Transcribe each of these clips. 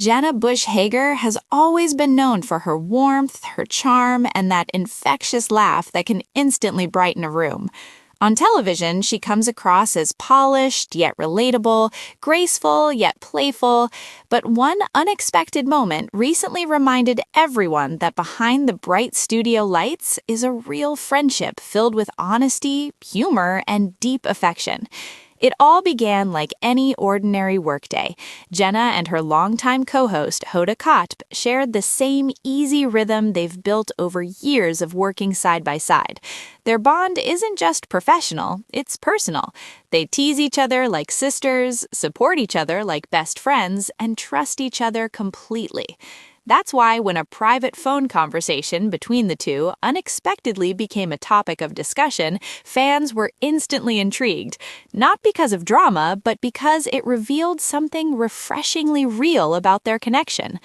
Jenna Bush Hager has always been known for her warmth, her charm, and that infectious laugh that can instantly brighten a room. On television, she comes across as polished yet relatable, graceful yet playful, but one unexpected moment recently reminded everyone that behind the bright studio lights is a real friendship filled with honesty, humor, and deep affection. It all began like any ordinary workday. Jenna and her longtime co-host, Hoda Kotb, shared the same easy rhythm they've built over years of working side by side. Their bond isn't just professional, it's personal. They tease each other like sisters, support each other like best friends, and trust each other completely. That's why when a private phone conversation between the two unexpectedly became a topic of discussion, fans were instantly intrigued, not because of drama, but because it revealed something refreshingly real about their connection.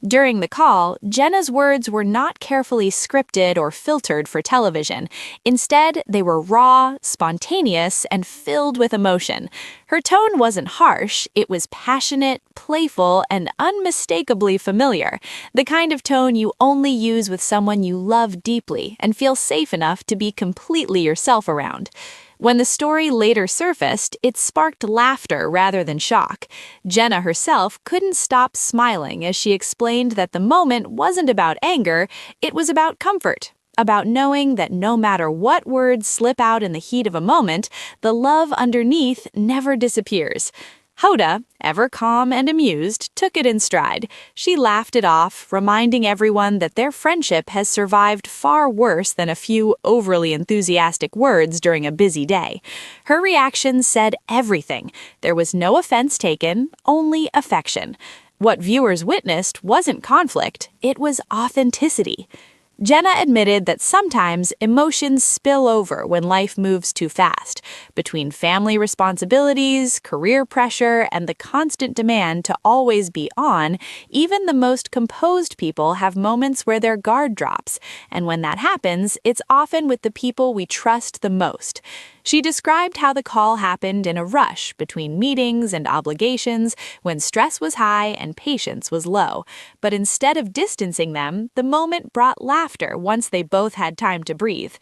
During the call, Jenna's words were not carefully scripted or filtered for television. Instead, they were raw, spontaneous, and filled with emotion. Her tone wasn't harsh, it was passionate, playful, and unmistakably familiar. The kind of tone you only use with someone you love deeply and feel safe enough to be completely yourself around. When the story later surfaced, it sparked laughter rather than shock. Jenna herself couldn't stop smiling as she explained that the moment wasn't about anger, it was about comfort, about knowing that no matter what words slip out in the heat of a moment, the love underneath never disappears. Hoda, ever calm and amused, took it in stride. She laughed it off, reminding everyone that their friendship has survived far worse than a few overly enthusiastic words during a busy day. Her reaction said everything. There was no offense taken, only affection. What viewers witnessed wasn't conflict, it was authenticity. Jenna admitted that sometimes emotions spill over when life moves too fast. Between family responsibilities, career pressure, and the constant demand to always be on, even the most composed people have moments where their guard drops. And when that happens, it's often with the people we trust the most. She described how the call happened in a rush between meetings and obligations when stress was high and patience was low. But instead of distancing them, the moment brought laughter once they both had time to breathe.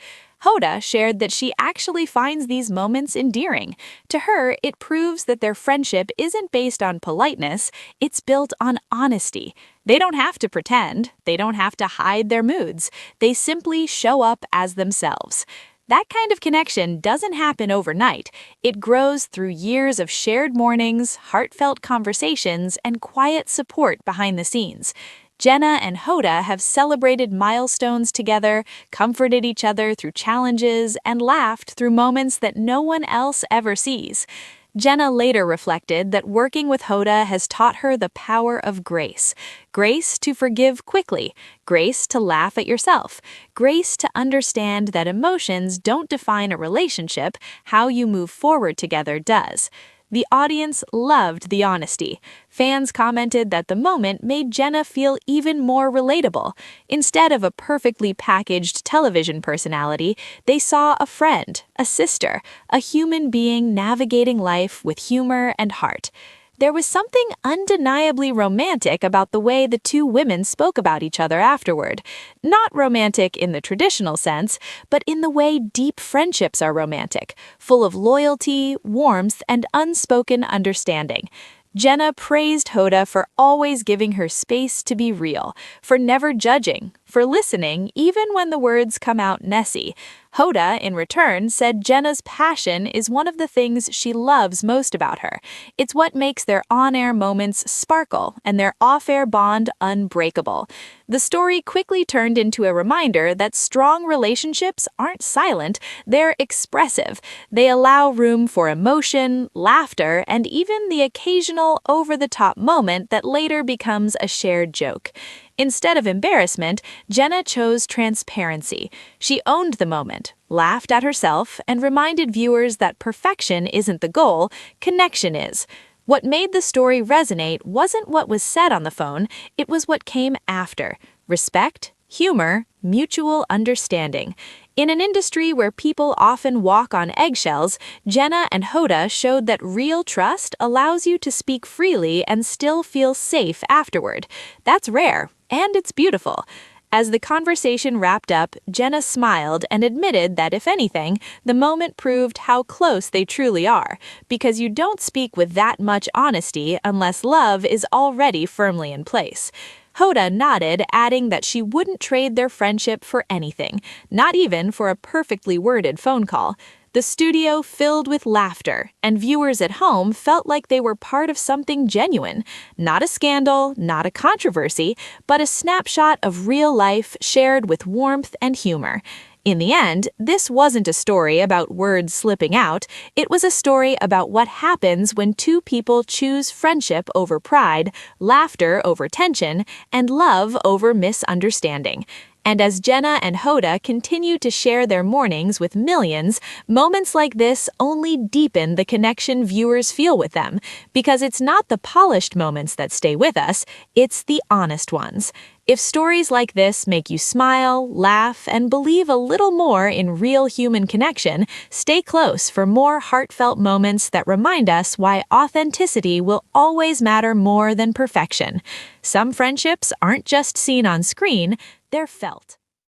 Hoda shared that she actually finds these moments endearing. To her, it proves that their friendship isn't based on politeness, it's built on honesty. They don't have to pretend, they don't have to hide their moods, they simply show up as themselves. That kind of connection doesn't happen overnight. It grows through years of shared mornings, heartfelt conversations, and quiet support behind the scenes. Jenna and Hoda have celebrated milestones together, comforted each other through challenges, and laughed through moments that no one else ever sees. Jenna later reflected that working with Hoda has taught her the power of grace. Grace to forgive quickly, grace to laugh at yourself, grace to understand that emotions don't define a relationship, how you move forward together does. The audience loved the honesty. Fans commented that the moment made Jenna feel even more relatable. Instead of a perfectly packaged television personality, they saw a friend, a sister, a human being navigating life with humor and heart. There was something undeniably romantic about the way the two women spoke about each other afterward. Not romantic in the traditional sense, but in the way deep friendships are romantic, full of loyalty, warmth, and unspoken understanding. Jenna praised Hoda for always giving her space to be real, for never judging, for listening even when the words come out messy. Hoda, in return, said Jenna's passion is one of the things she loves most about her. It's what makes their on-air moments sparkle and their off-air bond unbreakable. The story quickly turned into a reminder that strong relationships aren't silent, they're expressive. They allow room for emotion, laughter, and even the occasional over-the-top moment that later becomes a shared joke. Instead of embarrassment, Jenna chose transparency. She owned the moment, laughed at herself, and reminded viewers that perfection isn't the goal, connection is. What made the story resonate wasn't what was said on the phone, it was what came after. Respect, Humor, mutual understanding. In an industry where people often walk on eggshells, Jenna and Hoda showed that real trust allows you to speak freely and still feel safe afterward. That's rare, and it's beautiful. As the conversation wrapped up, Jenna smiled and admitted that, if anything, the moment proved how close they truly are, because you don't speak with that much honesty unless love is already firmly in place. Hoda nodded, adding that she wouldn't trade their friendship for anything, not even for a perfectly worded phone call. The studio filled with laughter, and viewers at home felt like they were part of something genuine. Not a scandal, not a controversy, but a snapshot of real life shared with warmth and humor. In the end, this wasn't a story about words slipping out. It was a story about what happens when two people choose friendship over pride, laughter over tension, and love over misunderstanding. And as Jenna and Hoda continue to share their mornings with millions, moments like this only deepen the connection viewers feel with them, because it's not the polished moments that stay with us, it's the honest ones. If stories like this make you smile, laugh, and believe a little more in real human connection, stay close for more heartfelt moments that remind us why authenticity will always matter more than perfection. Some friendships aren't just seen on screen, they're felt.